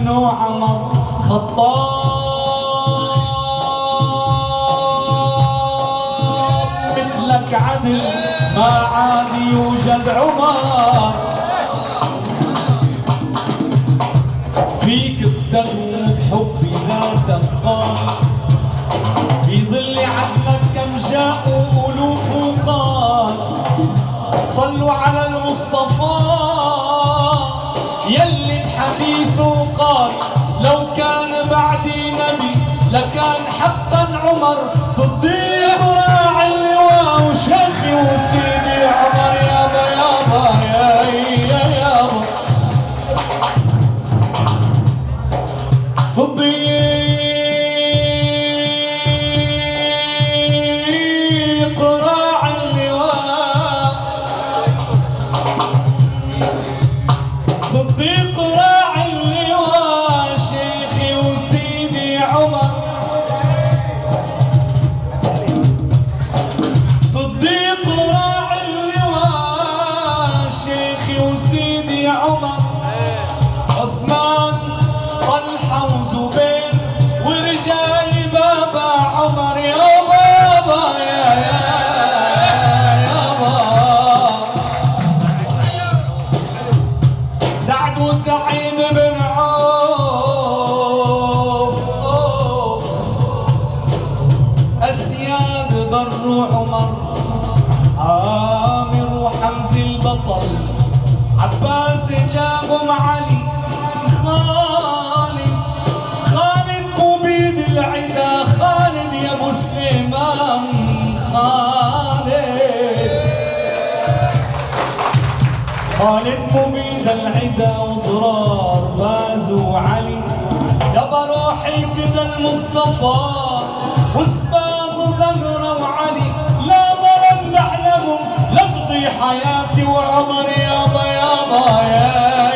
ابن عمر خطاب مثلك عدل ما عاد يوجد عمر فيك اقتدوا بحبي ذات ابقار في ظل عدلك كم جاءوا الوف وقال صلوا على المصطفى يلي بحديثه قال لو كان بعدي نبي لكان حقا عمر صديق راعي اللواء وشيخي وسيدي عمر يابا يابا يا يابا صديق راعي اللواء صديق راعي اللواء شيخي وسيدي عمر صديق راعي اللواء شيخي وسيدي عمر عثمان طلحة وزبير ورجال بابا عمر يا بابا يا بابا سعد وسعيد بن عوف أسياد بر وعمر عامر وحمزة البطل عباس جابهم علي خالد مبيد العدا خالد يا ابو سليمان خالد مبيد العدا وضرار باز وعلي يابا روحي فدا المصطفى وسباط زهرة وعلي لا ضرب نحلهم لقضي حياتي وعمر يابا يابا يا